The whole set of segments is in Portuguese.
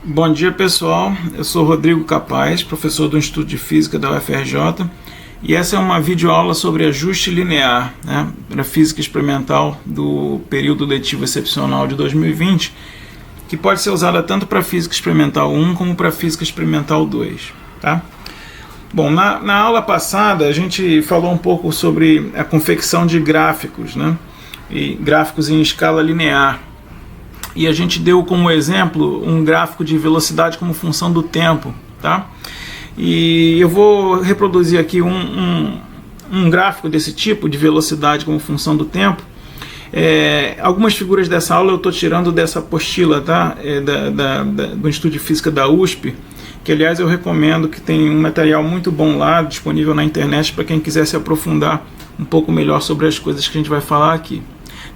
Bom dia, pessoal, eu sou Rodrigo Capaz, professor do Instituto de Física da UFRJ, e essa é uma videoaula sobre ajuste linear, para Física Experimental do período letivo excepcional de 2020, que pode ser usada tanto para Física Experimental 1 como para Física Experimental 2. Tá? Bom, na aula passada a gente falou um pouco sobre a confecção de gráficos, e gráficos em escala linear. E a gente deu como exemplo um gráfico de velocidade como função do tempo, tá? E eu vou reproduzir aqui um gráfico desse tipo, de velocidade como função do tempo. Algumas figuras dessa aula eu estou tirando dessa apostila, tá? Do Instituto de Física da USP, que aliás eu recomendo, que tem um material muito bom lá, disponível na internet, para quem quiser se aprofundar um pouco melhor sobre as coisas que a gente vai falar aqui.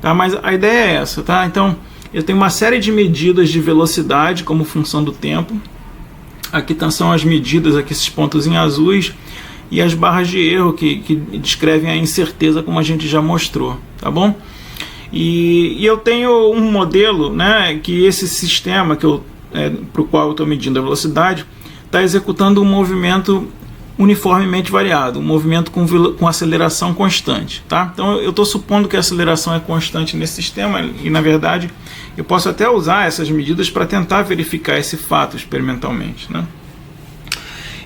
Tá? Mas a ideia é essa, tá? Então, eu tenho uma série de medidas de velocidade como função do tempo. Aqui são as medidas, aqui esses pontos em azuis, e as barras de erro que descrevem a incerteza, como a gente já mostrou, tá bom? E eu tenho um modelo, que esse sistema para o qual eu estou medindo a velocidade está executando um movimento uniformemente variado, um movimento com aceleração constante, tá? Então eu estou supondo que a aceleração é constante nesse sistema, e na verdade eu posso até usar essas medidas para tentar verificar esse fato experimentalmente,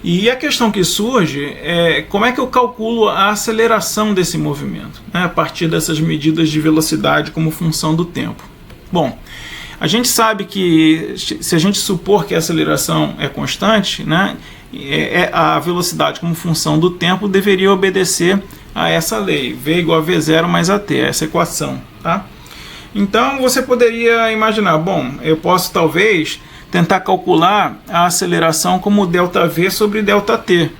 E a questão que surge é como é que eu calculo a aceleração desse movimento, a partir dessas medidas de velocidade como função do tempo. Bom, a gente sabe que se a gente supor que a aceleração é constante, a velocidade como função do tempo deveria obedecer a essa lei, V igual a V0 mais AT, essa equação, tá? Então você poderia imaginar, bom, eu posso talvez tentar calcular a aceleração como ΔV sobre ΔT,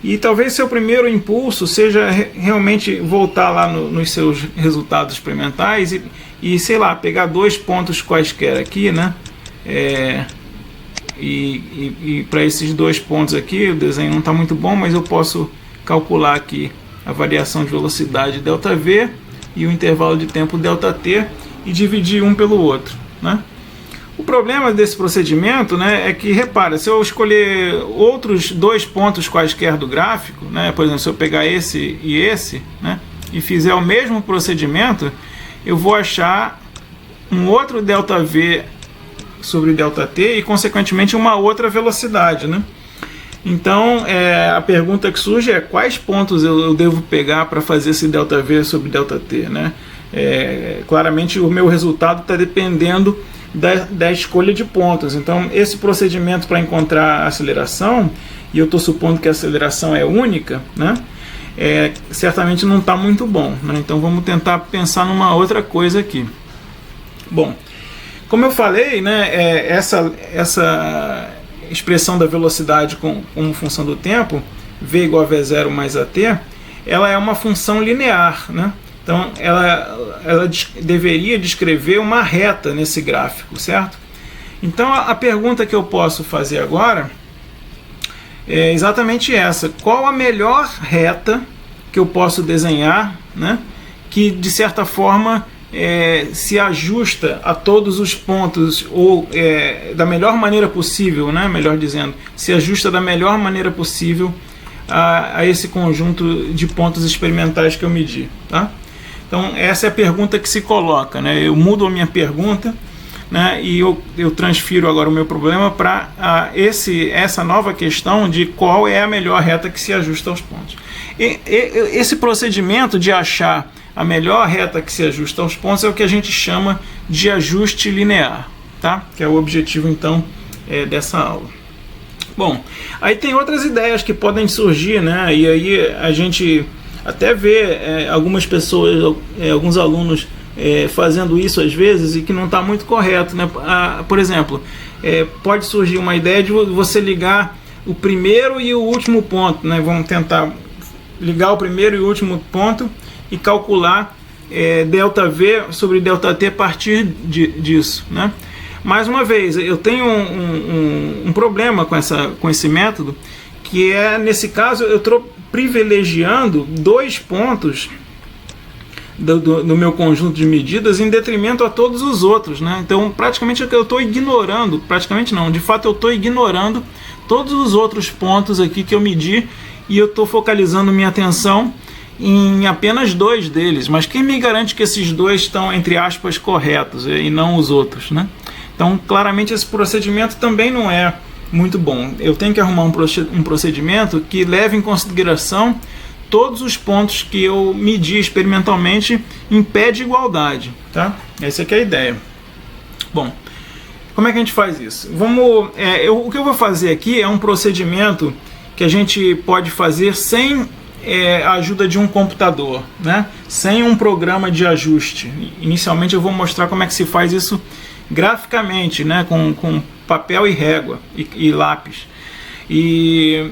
E talvez seu primeiro impulso seja realmente voltar lá nos seus resultados experimentais e sei lá, pegar dois pontos quaisquer aqui, E para esses dois pontos aqui, o desenho não está muito bom, mas eu posso calcular aqui a variação de velocidade ΔV e o intervalo de tempo ΔT e dividir um pelo outro, O problema desse procedimento, é que, repara, se eu escolher outros dois pontos quaisquer do gráfico, por exemplo, se eu pegar esse, e fizer o mesmo procedimento, eu vou achar um outro ΔV sobre ΔT e, consequentemente, uma outra velocidade, Então, a pergunta que surge é quais pontos eu devo pegar para fazer esse ΔV sobre ΔT, Claramente, o meu resultado está dependendo da escolha de pontos. Então, esse procedimento para encontrar a aceleração, e eu estou supondo que a aceleração é única, certamente não está muito bom, Então, vamos tentar pensar numa outra coisa aqui. Bom, como eu falei, essa expressão da velocidade como função do tempo, V igual a V0 mais AT, ela é uma função linear, Então, ela deveria descrever uma reta nesse gráfico, certo? Então, a pergunta que eu posso fazer agora é exatamente essa. Qual a melhor reta que eu posso desenhar, que, de certa forma, se ajusta a todos os pontos, ou da melhor maneira possível, melhor dizendo, se ajusta da melhor maneira possível a esse conjunto de pontos experimentais que eu medi, tá? Então, essa é a pergunta que se coloca, Eu mudo a minha pergunta, e eu transfiro agora o meu problema para essa nova questão de qual é a melhor reta que se ajusta aos pontos. Esse procedimento de achar a melhor reta que se ajusta aos pontos é o que a gente chama de ajuste linear, tá? Que é o objetivo, então, dessa aula. Bom, aí tem outras ideias que podem surgir, E aí a gente até vê algumas pessoas, alguns alunos fazendo isso às vezes e que não está muito correto, Por exemplo, pode surgir uma ideia de você ligar o primeiro e o último ponto, Vamos tentar ligar o primeiro e o último ponto e calcular ΔV sobre ΔT a partir disso, Mais uma vez, eu tenho um problema com esse método, que nesse caso, eu estou privilegiando dois pontos do meu conjunto de medidas em detrimento a todos os outros, né? Então, praticamente eu estou ignorando, praticamente não, de fato eu estou ignorando todos os outros pontos aqui que eu medi e eu estou focalizando minha atenção em apenas 2 deles. Mas quem me garante que esses 2 estão, entre aspas, corretos e não os outros, né? Então, claramente esse procedimento também não é muito bom. Eu tenho que arrumar um procedimento que leve em consideração todos os pontos que eu medi experimentalmente em pé de igualdade, tá? Essa aqui é a ideia. Bom, como é que a gente faz isso? O que eu vou fazer aqui é um procedimento que a gente pode fazer sem a ajuda de um computador, né? Sem um programa de ajuste. Inicialmente eu vou mostrar como é que se faz isso graficamente, né? Com papel e régua e lápis. E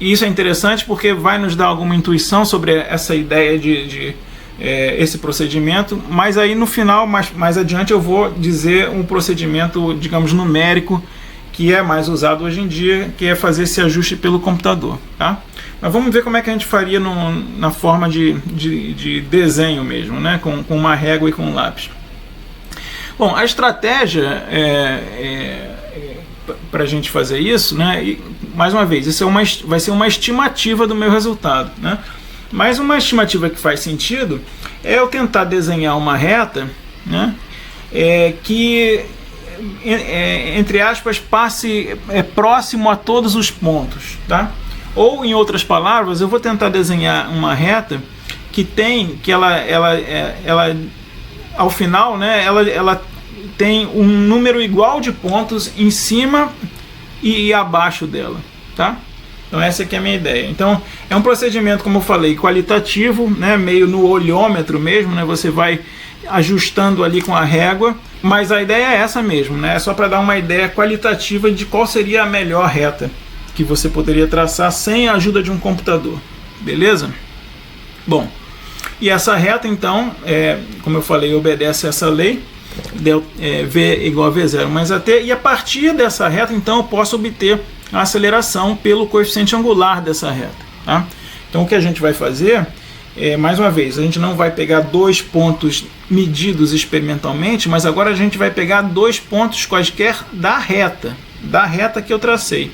isso é interessante porque vai nos dar alguma intuição sobre essa ideia de esse procedimento, mas aí no final, mais adiante, eu vou dizer um procedimento, digamos, numérico, que é mais usado hoje em dia, que é fazer esse ajuste pelo computador, tá? Mas vamos ver como é que a gente faria na forma de desenho mesmo, né? Com uma régua e com um lápis. Bom, a estratégia para a gente fazer isso, né? E, mais uma vez, isso vai ser uma estimativa do meu resultado, né? Mas uma estimativa que faz sentido é eu tentar desenhar uma reta, né? Que, entre aspas, passe próximo a todos os pontos, tá? Ou, em outras palavras, eu vou tentar desenhar uma reta que ela ao final, né? Ela tem um número igual de pontos em cima e abaixo dela, tá? Então essa aqui é a minha ideia. Então é um procedimento, como eu falei, qualitativo, né? Meio no olhômetro mesmo, né? Você vai ajustando ali com a régua, mas a ideia é essa mesmo, né? É só para dar uma ideia qualitativa de qual seria a melhor reta que você poderia traçar sem a ajuda de um computador, beleza? Bom, e essa reta então, como eu falei, obedece a essa lei, V igual a V0 mais AT, e a partir dessa reta então eu posso obter a aceleração pelo coeficiente angular dessa reta, tá? Então o que a gente vai fazer mais uma vez, a gente não vai pegar 2 pontos medidos experimentalmente, mas agora a gente vai pegar 2 pontos quaisquer da reta que eu tracei,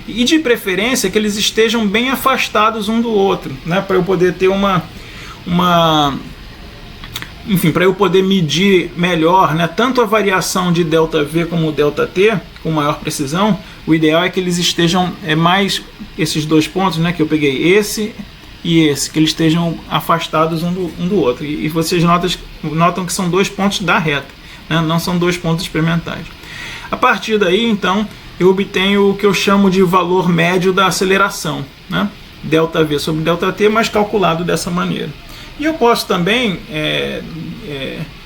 e de preferência que eles estejam bem afastados um do outro, né? Para eu poder ter enfim, para eu poder medir melhor, né, tanto a variação de ΔV como ΔT, com maior precisão. O ideal é que eles estejam mais, esses 2 pontos, né, que eu peguei, esse e esse, que eles estejam afastados um do outro. E vocês notam que são 2 pontos da reta, né, não são 2 pontos experimentais. A partir daí, então, eu obtenho o que eu chamo de valor médio da aceleração, né, ΔV sobre ΔT, mas calculado dessa maneira. E eu posso também,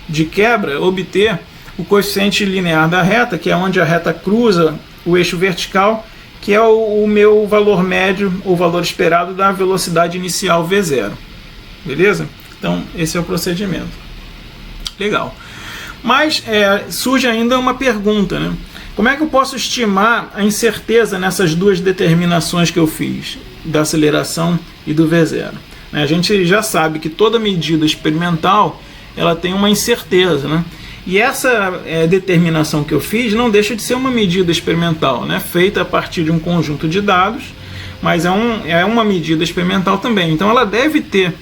de quebra, obter o coeficiente linear da reta, que é onde a reta cruza o eixo vertical, que é o meu valor médio, ou valor esperado da velocidade inicial V0. Beleza? Então, esse é o procedimento. Legal. Mas surge ainda uma pergunta, né? Como é que eu posso estimar a incerteza nessas 2 determinações que eu fiz, da aceleração e do V0? A gente já sabe que toda medida experimental ela tem uma incerteza, né? E essa determinação que eu fiz não deixa de ser uma medida experimental, né? Feita a partir de um conjunto de dados, mas é uma medida experimental também. Então ela deve ter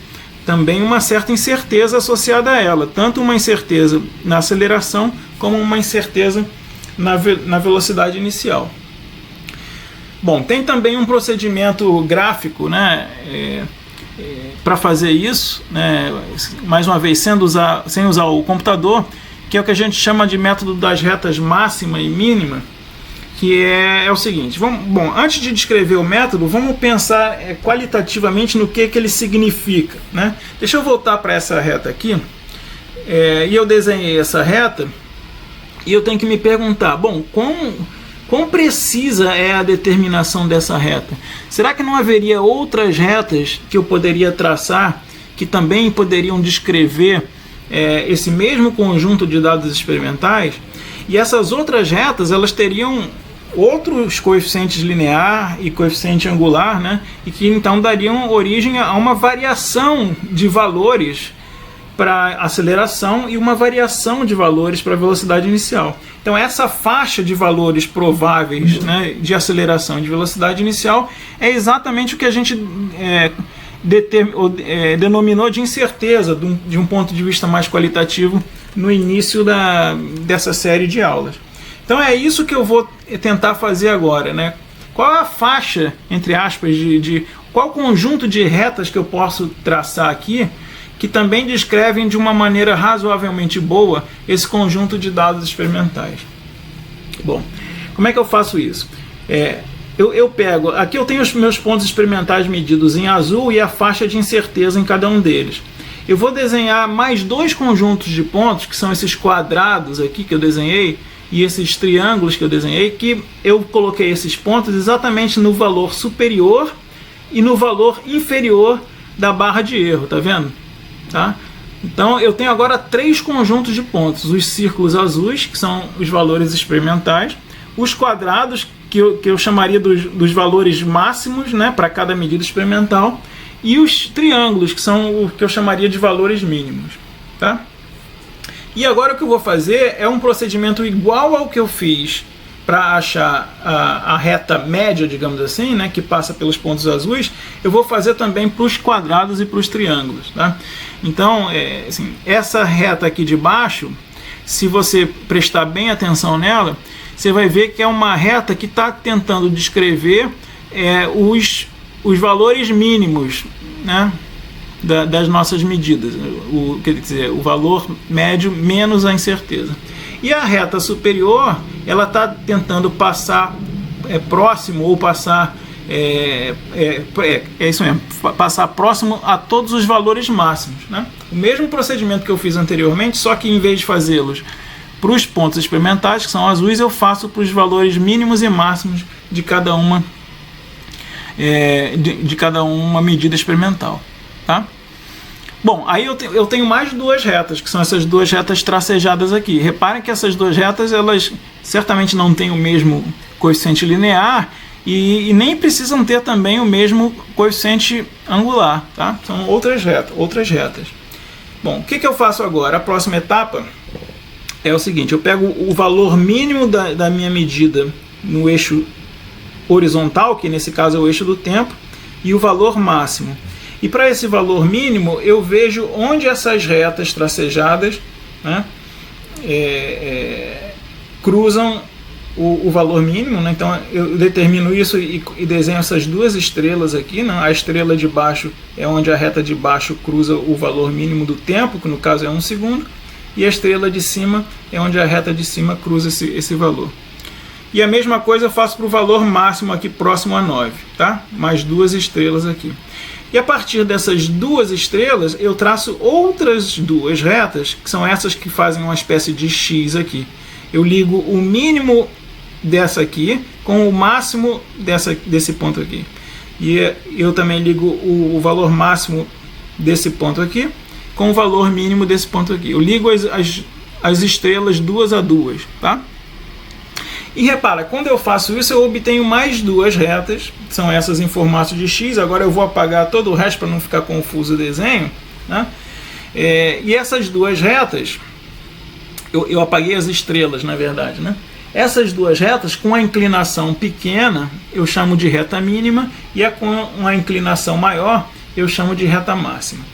também uma certa incerteza associada a ela, tanto uma incerteza na aceleração como uma incerteza na velocidade inicial. Bom, tem também um procedimento gráfico, né? Para fazer isso, né, mais uma vez sem usar o computador, que é o que a gente chama de método das retas máxima e mínima, que é o seguinte. Bom, antes de descrever o método, vamos pensar qualitativamente no que ele significa, né? Deixa eu voltar para essa reta aqui, e eu desenhei essa reta, e eu tenho que me perguntar, bom, quão precisa é a determinação dessa reta? Será que não haveria outras retas que eu poderia traçar que também poderiam descrever esse mesmo conjunto de dados experimentais? E essas outras retas, elas teriam outros coeficientes linear e coeficiente angular, né? E que então dariam origem a uma variação de valores para aceleração e uma variação de valores para a velocidade inicial. Então essa faixa de valores prováveis, né, de aceleração e de velocidade inicial é exatamente o que a gente denominou de incerteza de um ponto de vista mais qualitativo no início dessa série de aulas. Então é isso que eu vou tentar fazer agora, né? Qual é a faixa, entre aspas, qual conjunto de retas que eu posso traçar aqui que também descrevem de uma maneira razoavelmente boa esse conjunto de dados experimentais? Bom, como é que eu faço isso? Eu pego, aqui eu tenho os meus pontos experimentais medidos em azul e a faixa de incerteza em cada um deles. Eu vou desenhar mais dois conjuntos de pontos, que são esses quadrados aqui que eu desenhei, e esses triângulos que eu desenhei, que eu coloquei esses pontos exatamente no valor superior e no valor inferior da barra de erro, tá vendo? Tá? Então eu tenho agora três conjuntos de pontos: os círculos azuis, que são os valores experimentais, os quadrados, que eu chamaria dos valores máximos, né, para cada medida experimental, e os triângulos, que são o que eu chamaria de valores mínimos. Tá? E agora o que eu vou fazer é um procedimento igual ao que eu fiz para achar a reta média, digamos assim, né, que passa pelos pontos azuis. Eu vou fazer também para os quadrados e para os triângulos. Tá? Então, assim, essa reta aqui de baixo, se você prestar bem atenção nela, você vai ver que é uma reta que está tentando descrever os valores mínimos, né, das nossas medidas, quer dizer, o valor médio menos a incerteza. E a reta superior, ela está tentando passar próximo ou passar isso mesmo, passar próximo a todos os valores máximos, né? O mesmo procedimento que eu fiz anteriormente, só que em vez de fazê-los para os pontos experimentais, que são azuis, eu faço para os valores mínimos e máximos de cada uma medida experimental. Tá? Bom, aí eu tenho mais duas retas, que são essas duas retas tracejadas aqui. Reparem que essas duas retas, elas certamente não têm o mesmo coeficiente linear e nem precisam ter também o mesmo coeficiente angular. Tá? São outras retas. Bom, o que eu faço agora? A próxima etapa é o seguinte: eu pego o valor mínimo da minha medida no eixo horizontal, que nesse caso é o eixo do tempo, e o valor máximo. E para esse valor mínimo, eu vejo onde essas retas tracejadas, né, cruzam o valor mínimo. Né? Então eu determino isso e desenho essas duas estrelas aqui. Né? A estrela de baixo é onde a reta de baixo cruza o valor mínimo do tempo, que no caso é 1 segundo, e a estrela de cima é onde a reta de cima cruza esse valor. E a mesma coisa eu faço para o valor máximo aqui próximo a 9, tá? Mais duas estrelas aqui. E a partir dessas duas estrelas, eu traço outras duas retas, que são essas que fazem uma espécie de X aqui. Eu ligo o mínimo dessa aqui com o máximo desse ponto aqui. E eu também ligo o valor máximo desse ponto aqui com o valor mínimo desse ponto aqui. Eu ligo as estrelas duas a duas, tá? E repara, quando eu faço isso, eu obtenho mais duas retas, são essas em formato de X. Agora eu vou apagar todo o resto para não ficar confuso o desenho, né? E essas duas retas, eu apaguei as estrelas, na verdade, né? Essas duas retas, com a inclinação pequena, eu chamo de reta mínima, e com uma inclinação maior, eu chamo de reta máxima.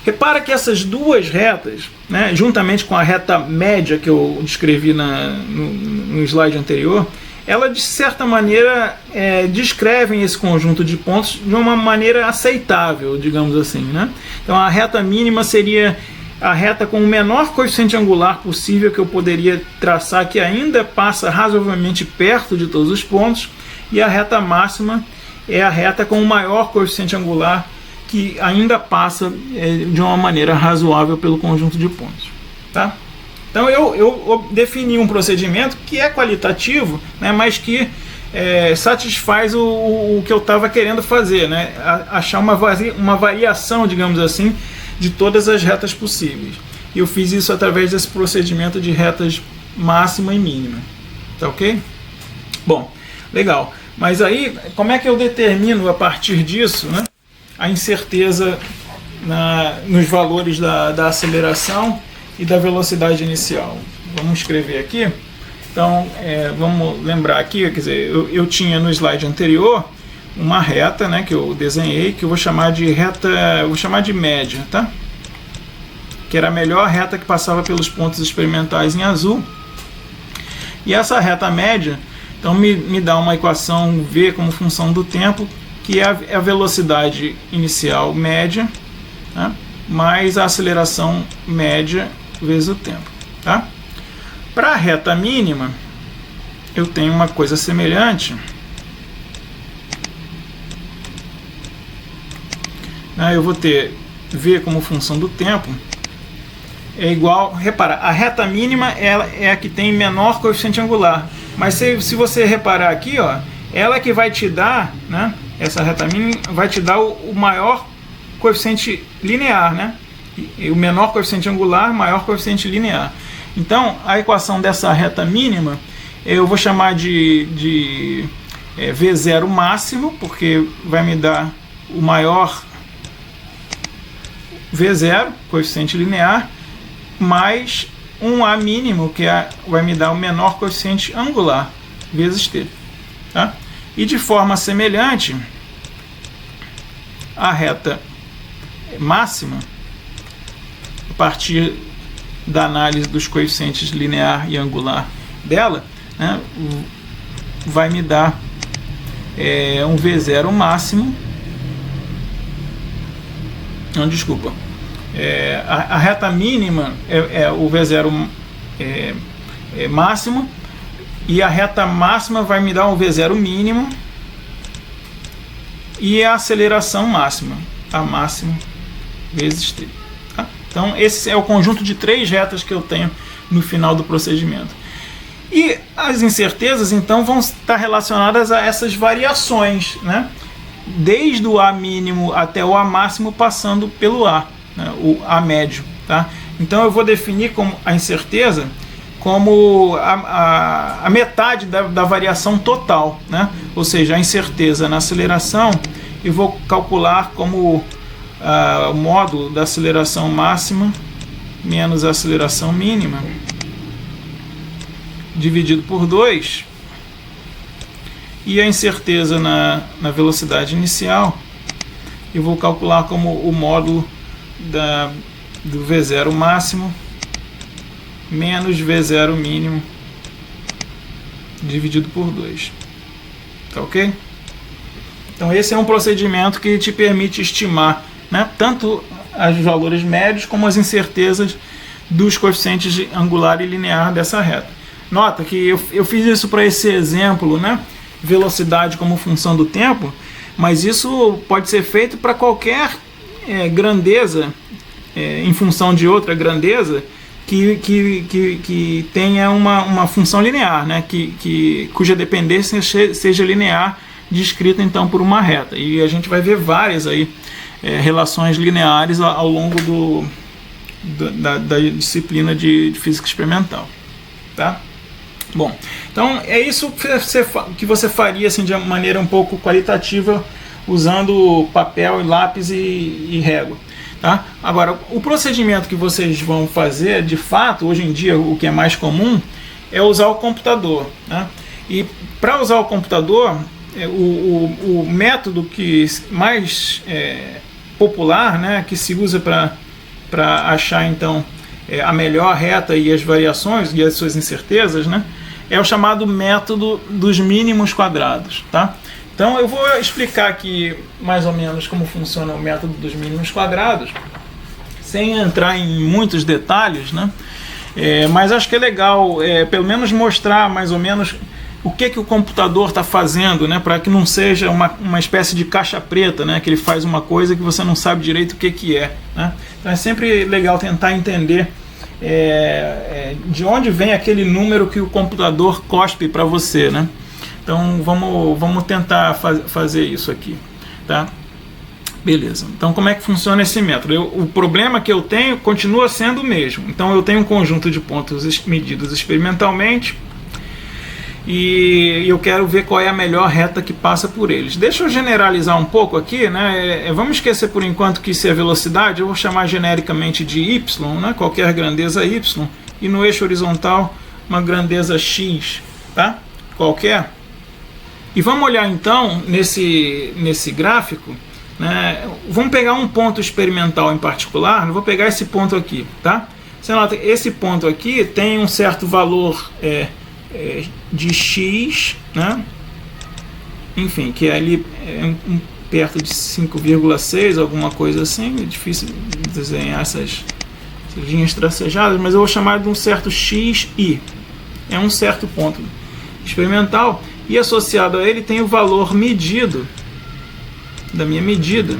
Repara que essas duas retas, né, juntamente com a reta média que eu descrevi no slide anterior, elas de certa maneira descrevem esse conjunto de pontos de uma maneira aceitável, digamos assim, né? Então a reta mínima seria a reta com o menor coeficiente angular possível que eu poderia traçar, que ainda passa razoavelmente perto de todos os pontos, e a reta máxima é a reta com o maior coeficiente angular que ainda passa de uma maneira razoável pelo conjunto de pontos. Tá? Então eu defini um procedimento que é qualitativo, né, mas que satisfaz o que eu estava querendo fazer, né, achar uma variação, digamos assim, de todas as retas possíveis. E eu fiz isso através desse procedimento de retas máxima e mínima. Tá ok? Bom, legal. Mas aí, como é que eu determino a partir disso, né, a incerteza nos valores da aceleração e da velocidade inicial. Vamos escrever aqui. Então, vamos lembrar aqui, quer dizer, eu tinha no slide anterior uma reta, né, que eu desenhei, que eu vou chamar de reta, vou chamar de média, tá? Que era a melhor reta que passava pelos pontos experimentais em azul. E essa reta média, então, me dá uma equação V como função do tempo, que é a velocidade inicial média, tá? Mais a aceleração média vezes o tempo, tá? Para a reta mínima, eu tenho uma coisa semelhante. Eu vou ter V como função do tempo, é igual, repara, a reta mínima ela é a que tem menor coeficiente angular, mas se você reparar aqui, ó, ela que vai te dar, né, essa reta mínima vai te dar o maior coeficiente linear, né, e o menor coeficiente angular, maior coeficiente linear. Então, a equação dessa reta mínima, eu vou chamar de V0 máximo, porque vai me dar o maior V0, coeficiente linear, mais um A mínimo, que vai me dar o menor coeficiente angular, vezes T. Tá? E de forma semelhante, a reta máxima, a partir da análise dos coeficientes linear e angular dela, né, vai me dar um V0 máximo. Não, desculpa. A reta mínima é o V0 máximo, e a reta máxima vai me dar um V0 mínimo, e a aceleração máxima, a máxima vezes T. Tá? Então, esse é o conjunto de 3 retas que eu tenho no final do procedimento. E as incertezas, então, vão estar relacionadas a essas variações, né? Desde o A mínimo até o A máximo, passando pelo A, né? O A médio. Tá? Então, eu vou definir como a incerteza como a metade da variação total, né? Ou seja, a incerteza na aceleração, eu vou calcular como o módulo da aceleração máxima menos a aceleração mínima, dividido por 2, e a incerteza na velocidade inicial, eu vou calcular como o módulo do V0 máximo menos V0 mínimo, dividido por 2. Tá ok? Então esse é um procedimento que te permite estimar, né, tanto os valores médios como as incertezas dos coeficientes angular e linear dessa reta. Nota que eu fiz isso para esse exemplo, né, velocidade como função do tempo, mas isso pode ser feito para qualquer grandeza em função de outra grandeza que tenha uma função linear, né, cuja dependência seja linear, descrita então por uma reta. E a gente vai ver várias aí relações lineares ao longo da disciplina de física experimental. Tá? Bom, então é isso que você faria assim, de maneira um pouco qualitativa, usando papel, lápis e régua. Tá? Agora, o procedimento que vocês vão fazer, de fato, hoje em dia, o que é mais comum, é usar o computador. Né? E para usar o computador, o método que mais popular, né, que se usa para achar então a melhor reta e as variações e as suas incertezas, né, é o chamado método dos mínimos quadrados. Tá? Então eu vou explicar aqui mais ou menos como funciona o método dos mínimos quadrados, sem entrar em muitos detalhes, né? Mas acho que é legal pelo menos mostrar mais ou menos o que o computador está fazendo, né? Para que não seja uma espécie de caixa preta, né? Que ele faz uma coisa que você não sabe direito o que é. Né? Então é sempre legal tentar entender de onde vem aquele número que o computador cospe para você, né? Então vamos tentar fazer isso aqui, tá? Beleza. Então como é que funciona esse método? O problema que eu tenho continua sendo o mesmo. Então eu tenho um conjunto de pontos medidos experimentalmente e eu quero ver qual é a melhor reta que passa por eles. Deixa eu generalizar um pouco aqui, né? Vamos esquecer por enquanto que isso é velocidade, eu vou chamar genericamente de y, né? Qualquer grandeza y, e no eixo horizontal uma grandeza x, tá? Qualquer. E vamos olhar então nesse gráfico, né? Vamos pegar um ponto experimental em particular, eu vou pegar esse ponto aqui, tá? Você nota que esse ponto aqui tem um certo valor de x, né? Enfim, que é ali perto de 5,6, alguma coisa assim. É difícil desenhar essas linhas tracejadas, mas eu vou chamar de um certo xi. É um certo ponto experimental, e associado a ele tem o valor medido da minha medida,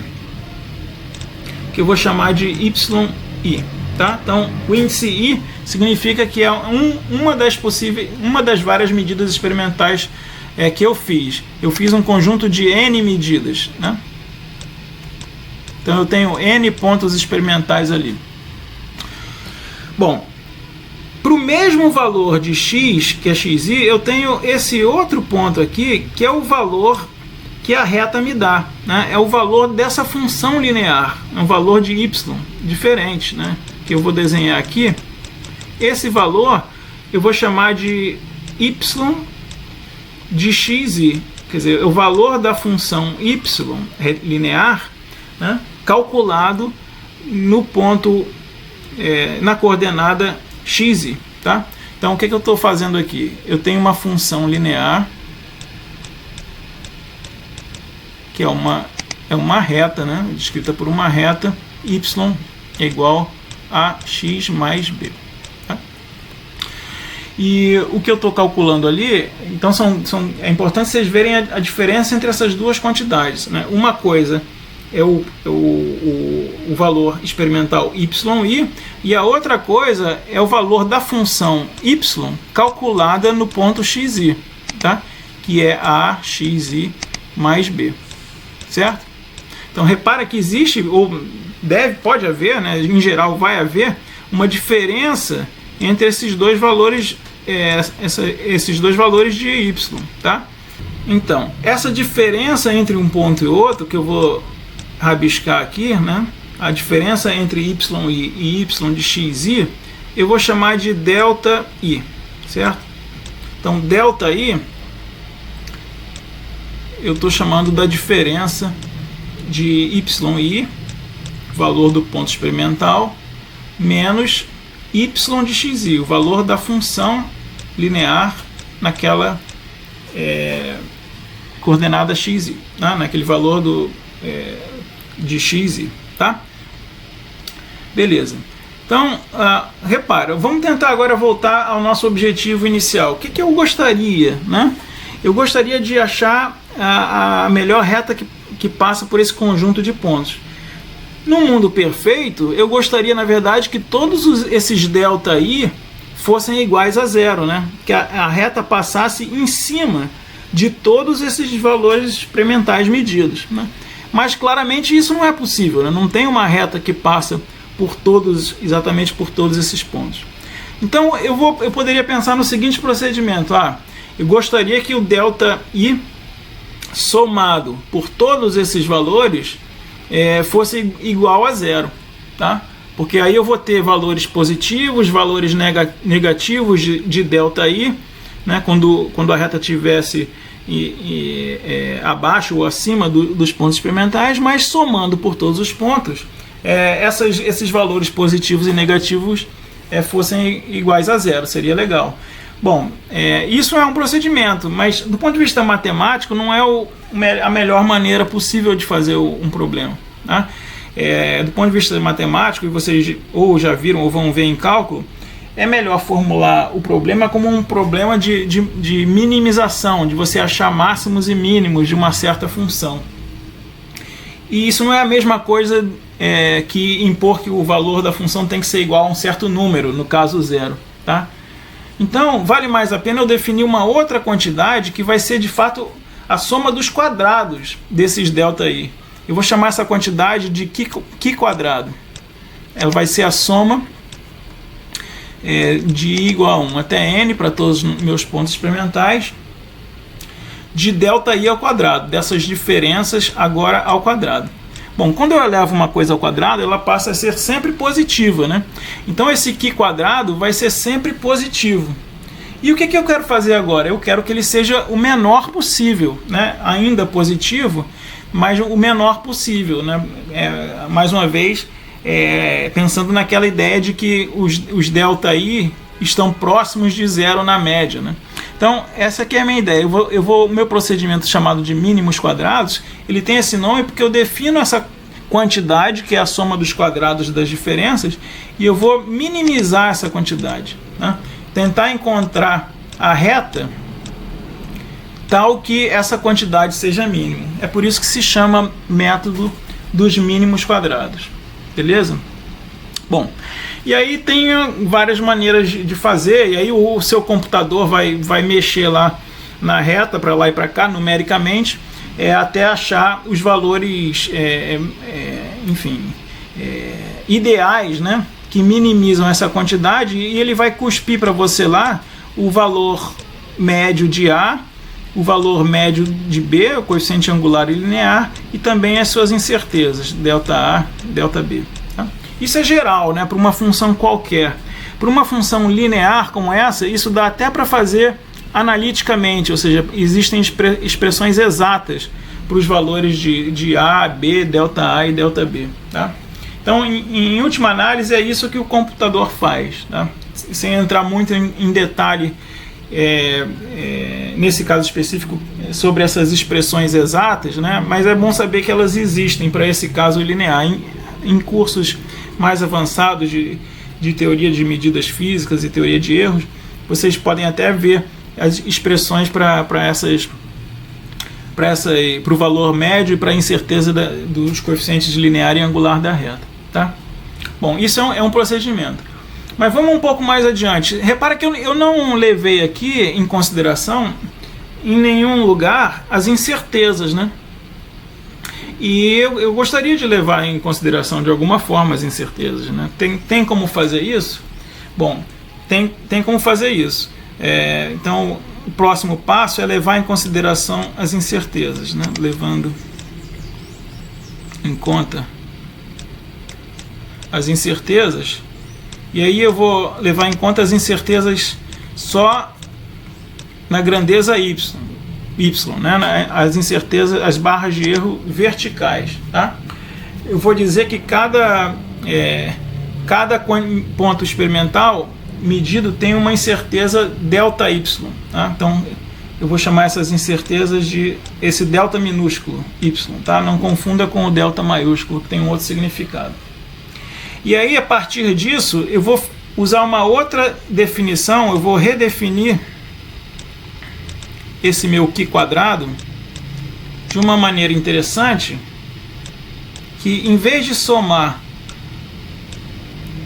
que eu vou chamar de yi, tá? Então o índice i significa que é uma das várias medidas experimentais que eu fiz. Eu fiz um conjunto de n medidas, né? Então eu tenho n pontos experimentais ali. Bom, para o mesmo valor de x, que é xi, eu tenho esse outro ponto aqui, que é o valor que a reta me dá, né? É o valor dessa função linear, é um valor de y diferente, né? Que eu vou desenhar aqui. Esse valor eu vou chamar de y de xi, quer dizer, o valor da função y linear, né? Calculado no ponto, na coordenada x, tá? Então o que eu estou fazendo aqui? Eu tenho uma função linear que é uma reta, né? Descrita por uma reta, y é igual a x mais b. Tá? E o que eu estou calculando ali, então é importante vocês verem a diferença entre essas duas quantidades, né? Uma coisa é o valor experimental yi, e a outra coisa é o valor da função y calculada no ponto xi, tá? Que é a xi mais b, certo? Então repara que existe, ou pode haver, né? Em geral vai haver uma diferença entre esses dois valores, esses dois valores de y, tá? Então essa diferença entre um ponto e outro, que eu vou rabiscar aqui, né? A diferença entre y e y de xi, eu vou chamar de delta i, certo? Então delta i eu estou chamando da diferença de yi, valor do ponto experimental, menos y de xi, o valor da função linear naquela coordenada x, né? Naquele valor de x, tá? Beleza. Então, repara, vamos tentar agora voltar ao nosso objetivo inicial. O que eu gostaria, né? Eu gostaria de achar a melhor reta que passa por esse conjunto de pontos. Num mundo perfeito, eu gostaria, na verdade, que todos esses delta i fossem iguais a zero, né? Que a reta passasse em cima de todos esses valores experimentais medidos, né? Mas claramente isso não é possível, né? Não tem uma reta que passa exatamente por todos esses pontos. Então eu poderia pensar no seguinte procedimento: eu gostaria que o delta i somado por todos esses valores fosse igual a zero, tá? Porque aí eu vou ter valores positivos, valores negativos de delta i, né? Quando a reta tivesse abaixo ou acima dos pontos experimentais, mas somando por todos os pontos, esses valores positivos e negativos fossem iguais a zero, seria legal. Bom, isso é um procedimento, mas do ponto de vista matemático não é a melhor maneira possível de fazer um problema, tá? Do ponto de vista matemático, e vocês ou já viram ou vão ver em cálculo, é melhor formular o problema como um problema de minimização, de você achar máximos e mínimos de uma certa função. E isso não é a mesma coisa que impor que o valor da função tem que ser igual a um certo número, no caso zero, tá? Então, vale mais a pena eu definir uma outra quantidade que vai ser, de fato, a soma dos quadrados desses delta i. Eu vou chamar essa quantidade de Q quadrado. Ela vai ser a soma de I igual a 1 até N para todos os meus pontos experimentais, de ΔI ao quadrado, dessas diferenças agora ao quadrado. Bom, quando eu elevo uma coisa ao quadrado, ela passa a ser sempre positiva, né? Então esse Qi quadrado vai ser sempre positivo. E o que eu quero fazer agora? Eu quero que ele seja o menor possível, né? Ainda positivo, mas o menor possível, né? Mais uma vez, pensando naquela ideia de que os ΔI estão próximos de zero na média, né? Então, essa aqui é a minha ideia. O meu procedimento chamado de mínimos quadrados, ele tem esse nome porque eu defino essa quantidade, que é a soma dos quadrados das diferenças, e eu vou minimizar essa quantidade, né? Tentar encontrar a reta tal que essa quantidade seja mínima. É por isso que se chama método dos mínimos quadrados. Beleza? Bom, e aí tem várias maneiras de fazer, e aí o seu computador vai mexer lá na reta, para lá e para cá, numericamente, até achar os valores, ideais, né, que minimizam essa quantidade, e ele vai cuspir para você lá o valor médio de A, o valor médio de B, o coeficiente angular e linear, e também as suas incertezas, ΔA, ΔB. Tá? Isso é geral, né, para uma função qualquer. Para uma função linear como essa, isso dá até para fazer analiticamente, ou seja, existem expressões exatas para os valores de A, B, ΔA e ΔB. Tá? Então, em última análise, é isso que o computador faz. Tá? Sem entrar muito em detalhe, nesse caso específico, sobre essas expressões exatas, né? Mas é bom saber que elas existem para esse caso linear. Em cursos mais avançados de teoria de medidas físicas e teoria de erros, vocês podem até ver as expressões para o valor médio e para a incerteza dos coeficientes linear e angular da reta. Tá? Bom, isso é um procedimento. Mas vamos um pouco mais adiante. Repara que eu não levei aqui em consideração, em nenhum lugar, as incertezas, né? E eu gostaria de levar em consideração de alguma forma as incertezas, né? Tem como fazer isso? Bom, tem como fazer isso. Então, o próximo passo é levar em consideração as incertezas, né? Levando em conta as incertezas. E aí eu vou levar em conta as incertezas só na grandeza y, né? As incertezas, as barras de erro verticais. Tá? Eu vou dizer que cada ponto experimental medido tem uma incerteza ΔY. Tá? Então eu vou chamar essas incertezas de esse delta minúsculo y. Tá? Não confunda com o delta maiúsculo, que tem um outro significado. E aí, a partir disso, eu vou usar uma outra definição, eu vou redefinir esse meu Qi quadrado de uma maneira interessante, que em vez de somar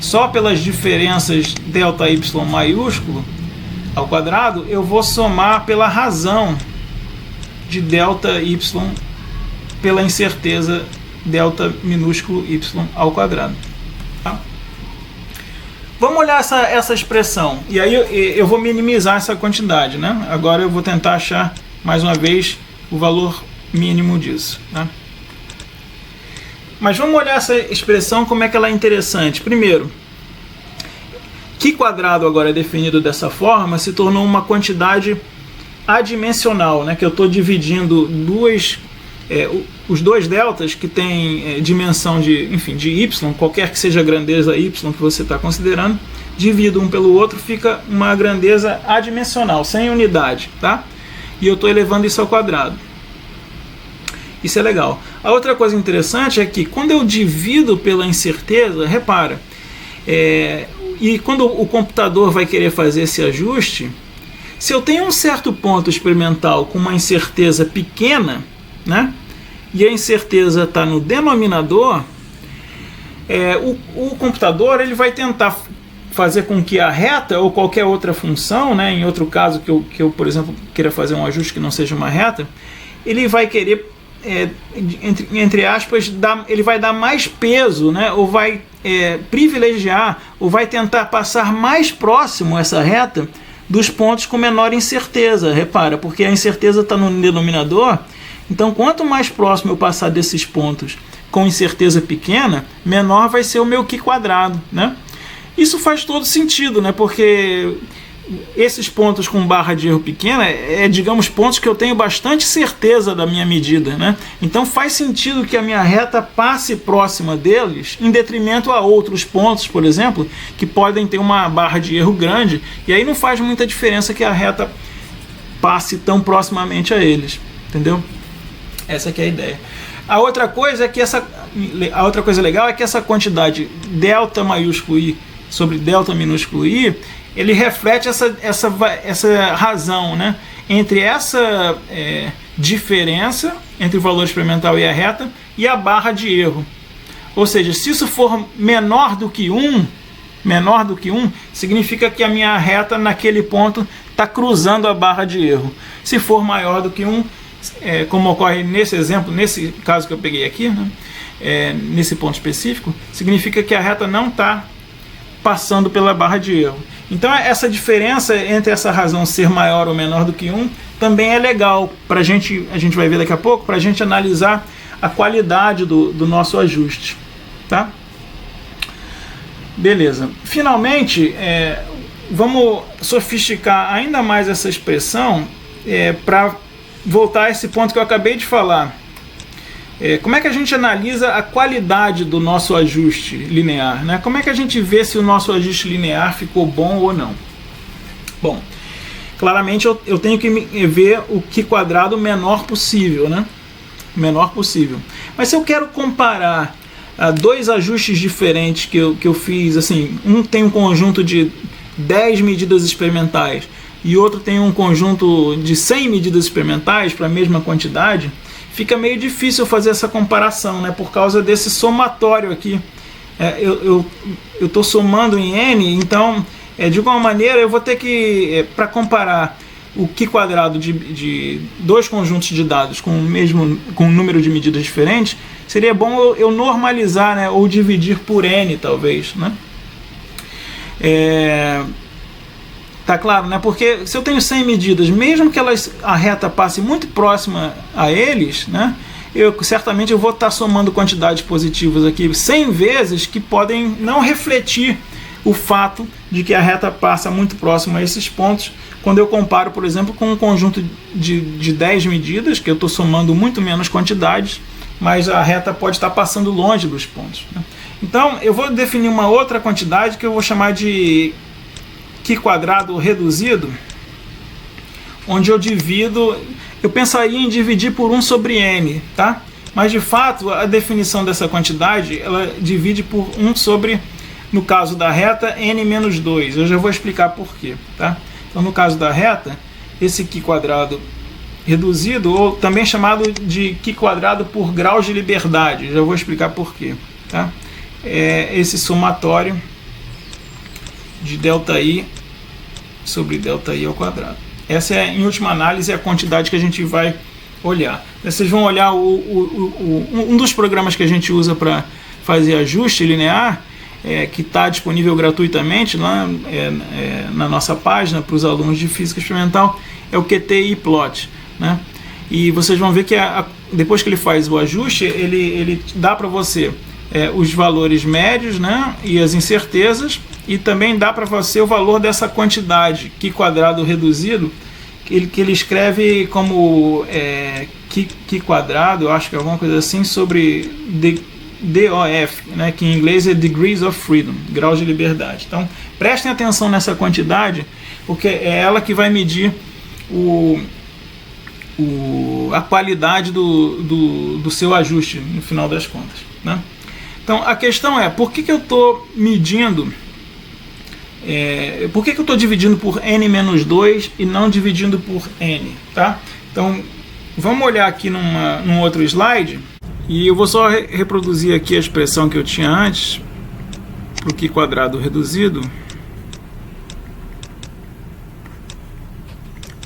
só pelas diferenças ΔY maiúsculo ao quadrado, eu vou somar pela razão de ΔY pela incerteza delta minúsculo y ao quadrado. Tá? Vamos olhar essa expressão, e aí eu vou minimizar essa quantidade, né? Agora eu vou tentar achar mais uma vez o valor mínimo disso. Tá? Mas vamos olhar essa expressão, como é que ela é interessante. Primeiro, Qi quadrado agora definido dessa forma se tornou uma quantidade adimensional, né? Que eu estou dividindo os dois deltas que têm dimensão de y, qualquer que seja a grandeza y que você está considerando, divido um pelo outro, fica uma grandeza adimensional, sem unidade, tá? E eu estou elevando isso ao quadrado. Isso é legal. A outra coisa interessante é que quando eu divido pela incerteza, repara, e quando o computador vai querer fazer esse ajuste, se eu tenho um certo ponto experimental com uma incerteza pequena, né? E a incerteza está no denominador, o computador ele vai tentar fazer com que a reta ou qualquer outra função, né, em outro caso que eu, por exemplo, queira fazer um ajuste que não seja uma reta, ele vai querer, entre aspas, ele vai dar mais peso, né, ou vai privilegiar ou vai tentar passar mais próximo essa reta dos pontos com menor incerteza. Repara, porque a incerteza está no denominador, então quanto mais próximo eu passar desses pontos com incerteza pequena, menor vai ser o meu Qi quadrado, né? Isso faz todo sentido, né? Porque esses pontos com barra de erro pequena digamos, pontos que eu tenho bastante certeza da minha medida, né? Então faz sentido que a minha reta passe próxima deles, em detrimento a outros pontos, por exemplo, que podem ter uma barra de erro grande, e aí não faz muita diferença que a reta passe tão proximamente a eles, entendeu? Essa que é a ideia. A outra coisa legal é que essa quantidade delta maiúsculo I sobre delta minúsculo I, ele reflete essa razão, né, entre essa diferença entre o valor experimental e a reta e a barra de erro. Ou seja, se isso for menor do que 1, significa que a minha reta naquele ponto está cruzando a barra de erro. Se for maior do que 1, como ocorre nesse exemplo, nesse caso que eu peguei aqui, né, nesse ponto específico, significa que a reta não está passando pela barra de erro. Então essa diferença entre essa razão ser maior ou menor do que 1 também é legal para a gente vai ver daqui a pouco, para a gente analisar a qualidade do nosso ajuste, tá? Beleza. Finalmente, vamos sofisticar ainda mais essa expressão para voltar a esse ponto que eu acabei de falar. Como é que a gente analisa a qualidade do nosso ajuste linear, né? Como é que a gente vê se o nosso ajuste linear ficou bom ou não? Bom, claramente eu tenho que ver o Qi quadrado menor possível, né? Menor possível. Mas se eu quero comparar dois ajustes diferentes que eu fiz, assim, um tem um conjunto de 10 medidas experimentais e outro tem um conjunto de 100 medidas experimentais para a mesma quantidade, fica meio difícil fazer essa comparação, né, por causa desse somatório aqui. Eu estou somando em N, então, de alguma maneira, eu vou ter que, para comparar o Qi quadrado de dois conjuntos de dados com um número de medidas diferentes, seria bom eu normalizar, né, ou dividir por N, talvez, né? Tá claro, né? Porque se eu tenho 100 medidas, mesmo que a reta passe muito próxima a eles, né, certamente eu vou estar somando quantidades positivas aqui 100 vezes que podem não refletir o fato de que a reta passa muito próximo a esses pontos, quando eu comparo, por exemplo, com um conjunto de 10 medidas, que eu estou somando muito menos quantidades, mas a reta pode estar passando longe dos pontos, né? Então eu vou definir uma outra quantidade que eu vou chamar de Qi quadrado reduzido, onde eu pensaria em dividir por 1 sobre N, tá? Mas de fato a definição dessa quantidade, ela divide por 1 sobre, no caso da reta, N menos 2. Eu já vou explicar por quê, tá? Então no caso da reta, esse Qi quadrado reduzido, ou também chamado de Qi quadrado por graus de liberdade, já vou explicar por quê, tá? Esse somatório de ΔI sobre ΔI ao quadrado. Essa é, em última análise, a quantidade que a gente vai olhar. Vocês vão olhar um dos programas que a gente usa para fazer ajuste linear, que está disponível gratuitamente lá na nossa página para os alunos de Física Experimental, é o QTI-Plot, né? E vocês vão ver que depois que ele faz o ajuste, ele dá para você os valores médios, né, e as incertezas, e também dá para você o valor dessa quantidade Qi quadrado reduzido, que ele escreve como Qi quadrado, eu acho que é alguma coisa assim, sobre DOF, né, que em inglês é Degrees of Freedom, graus de liberdade. Então prestem atenção nessa quantidade, porque é ela que vai medir a qualidade do seu ajuste no final das contas, né? Então a questão é, por que eu estou medindo, por que eu estou dividindo por N-2 e não dividindo por N, tá? Então vamos olhar aqui num outro slide, e eu vou só reproduzir aqui a expressão que eu tinha antes para o Qi quadrado reduzido.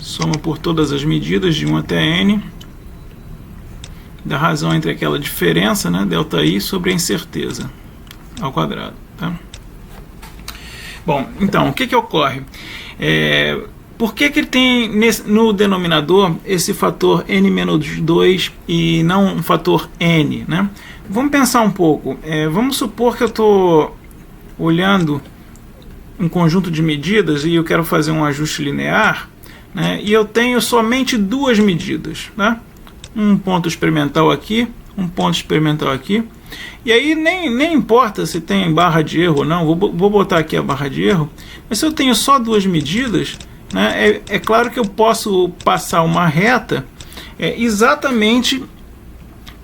Soma por todas as medidas de 1 até N, da razão entre aquela diferença, né, ΔI, sobre a incerteza, ao quadrado. Tá? Bom, então, o que ocorre? Por que ele tem no denominador esse fator n-2 e não um fator n? Né? Vamos pensar um pouco. Vamos supor que eu estou olhando um conjunto de medidas e eu quero fazer um ajuste linear, né, e eu tenho somente duas medidas. Né? Um ponto experimental aqui, um ponto experimental aqui. E aí nem importa se tem barra de erro ou não, vou botar aqui a barra de erro, mas se eu tenho só duas medidas, né, é claro que eu posso passar uma reta exatamente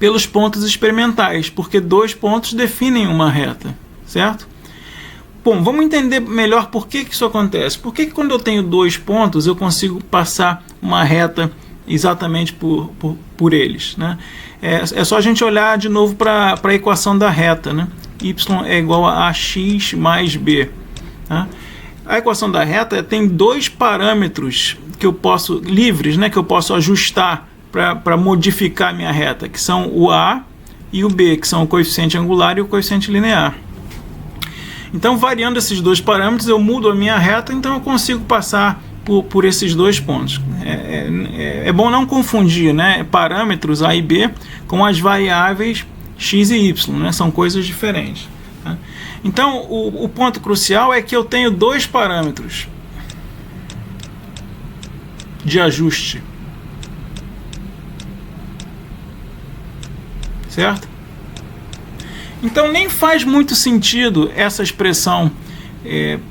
pelos pontos experimentais, porque dois pontos definem uma reta, certo? Bom, vamos entender melhor por que isso acontece. Por que quando eu tenho dois pontos eu consigo passar uma reta exatamente por eles? Né? É só a gente olhar de novo para a equação da reta. Né? Y é igual a ax mais b. Tá? A equação da reta tem dois parâmetros que eu posso, livres, né, que eu posso ajustar para modificar a minha reta, que são o a e o b, que são o coeficiente angular e o coeficiente linear. Então, variando esses dois parâmetros, eu mudo a minha reta, então eu consigo passar por esses dois pontos. É bom não confundir, né, parâmetros a e b com as variáveis x e y, né, são coisas diferentes. Tá? Então, o ponto crucial é que eu tenho dois parâmetros de ajuste. Certo? Então nem faz muito sentido essa expressão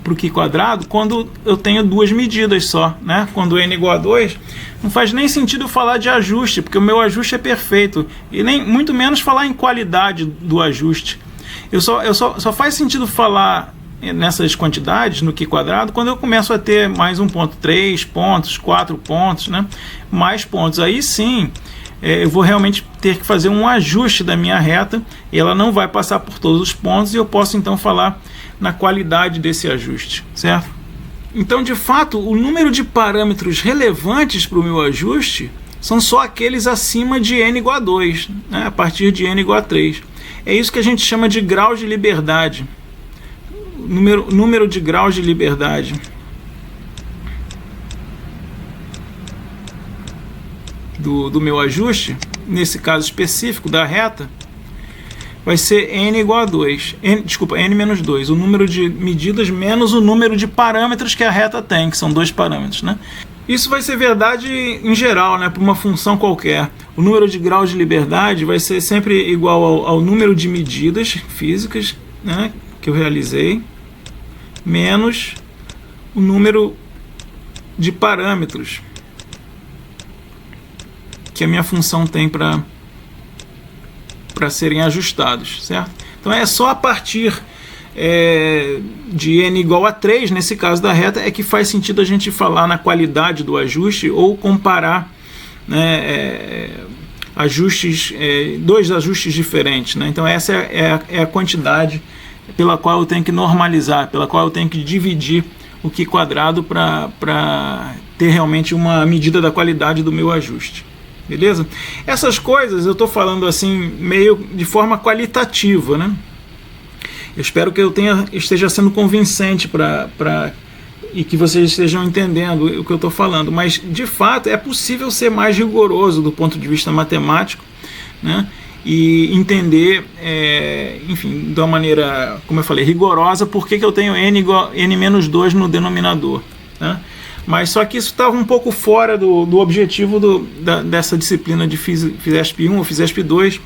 para o Q quadrado quando eu tenho duas medidas só. Né? Quando n é igual a 2, não faz nem sentido falar de ajuste, porque o meu ajuste é perfeito. E nem muito menos falar em qualidade do ajuste. Só faz sentido falar nessas quantidades no Q quadrado quando eu começo a ter mais 1.3 pontos, 4 pontos, né? Mais pontos. Aí sim, eu vou realmente ter que fazer um ajuste da minha reta e ela não vai passar por todos os pontos e eu posso então falar na qualidade desse ajuste, certo? Então, de fato, o número de parâmetros relevantes para o meu ajuste são só aqueles acima de n igual a 2, né? A partir de n igual a 3. É isso que a gente chama de graus de liberdade. Número de graus de liberdade. Do meu ajuste, nesse caso específico da reta, vai ser n igual a 2. N menos 2. O número de medidas menos o número de parâmetros que a reta tem, que são dois parâmetros. Né? Isso vai ser verdade em geral, né, para uma função qualquer. O número de graus de liberdade vai ser sempre igual ao número de medidas físicas, né, que eu realizei, menos o número de parâmetros que a minha função tem para serem ajustados, certo? Então é só a partir de n igual a 3, nesse caso da reta, é que faz sentido a gente falar na qualidade do ajuste ou comparar, né, dois ajustes diferentes. Né? Então essa é a quantidade pela qual eu tenho que normalizar, pela qual eu tenho que dividir o Q quadrado para ter realmente uma medida da qualidade do meu ajuste. Beleza? Essas coisas eu estou falando assim meio de forma qualitativa, né? Eu espero que eu esteja sendo convincente e que vocês estejam entendendo o que eu estou falando, mas de fato é possível ser mais rigoroso do ponto de vista matemático, né? E entender, enfim, de uma maneira, como eu falei, rigorosa, por que eu tenho n menos 2 no denominador, né? Mas só que isso estava um pouco fora do objetivo dessa disciplina de FISESP 1 ou FISESP 2.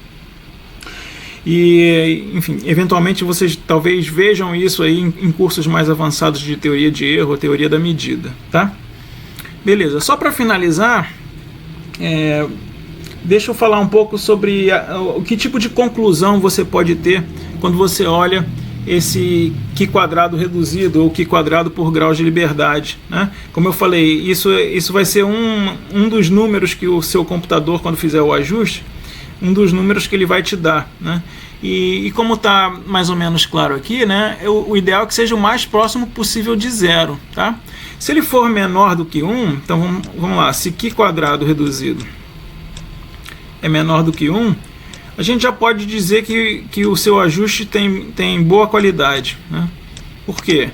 E, enfim, eventualmente vocês talvez vejam isso aí em cursos mais avançados de teoria de erro ou teoria da medida, tá? Beleza, só para finalizar, deixa eu falar um pouco sobre o que tipo de conclusão você pode ter quando você olha esse Q quadrado reduzido ou Q quadrado por graus de liberdade, né? Como eu falei, isso vai ser um dos números que o seu computador, quando fizer o ajuste, um dos números que ele vai te dar, né? E como está mais ou menos claro aqui, né, o ideal é que seja o mais próximo possível de zero, tá? Se ele for menor do que 1, então vamos lá, se Q quadrado reduzido é menor do que 1, a gente já pode dizer que o seu ajuste tem boa qualidade, né? Por quê?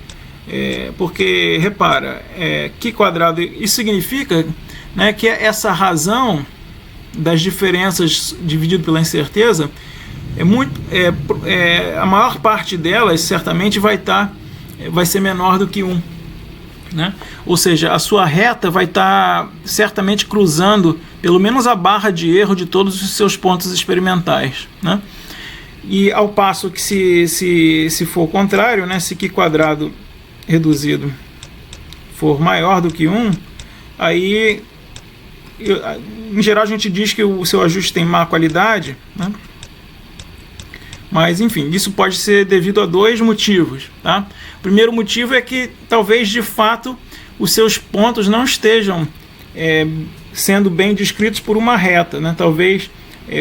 Porque, repara, Qi quadrado, isso significa, né, que essa razão das diferenças dividido pela incerteza, a maior parte delas certamente vai ser menor do que 1. Né? Ou seja, a sua reta vai estar certamente cruzando pelo menos a barra de erro de todos os seus pontos experimentais, né? E ao passo que se for o contrário, né, se Qi quadrado reduzido for maior do que 1, aí em geral a gente diz que o seu ajuste tem má qualidade, né? Mas enfim, isso pode ser devido a 2 motivos, tá? O primeiro motivo é que talvez de fato os seus pontos não estejam sendo bem descritos por uma reta, né? Talvez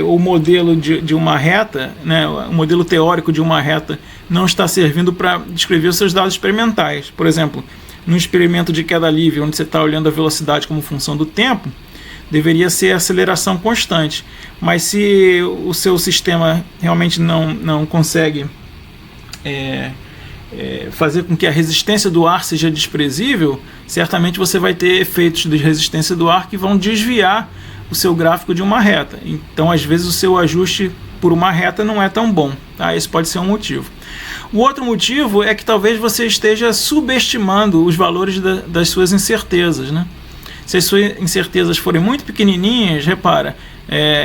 o modelo de uma reta, né, o modelo teórico de uma reta não está servindo para descrever os seus dados experimentais. Por exemplo, no experimento de queda livre, onde você está olhando a velocidade como função do tempo, deveria ser aceleração constante. Mas se o seu sistema realmente não consegue fazer com que a resistência do ar seja desprezível, certamente você vai ter efeitos de resistência do ar que vão desviar o seu gráfico de uma reta. Então, às vezes, o seu ajuste por uma reta não é tão bom, tá? Esse pode ser um motivo. O outro motivo é que talvez você esteja subestimando os valores das suas incertezas, né? Se as suas incertezas forem muito pequenininhas, repara,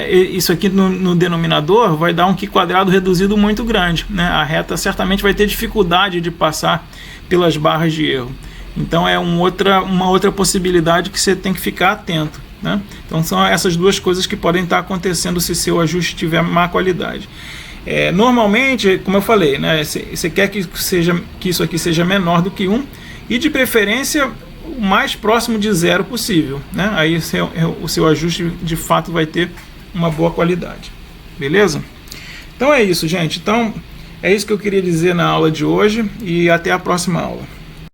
isso aqui no denominador vai dar um Qi quadrado reduzido muito grande, né? A reta certamente vai ter dificuldade de passar pelas barras de erro. Então é uma outra possibilidade que você tem que ficar atento, né? Então são essas duas coisas que podem estar acontecendo se seu ajuste tiver má qualidade. Normalmente, como eu falei, né, você quer que isso aqui seja menor do que 1 e de preferência o mais próximo de 0 possível, né? Aí o seu ajuste de fato vai ter uma boa qualidade. Beleza? Então é isso, gente. Então é isso que eu queria dizer na aula de hoje e até a próxima aula.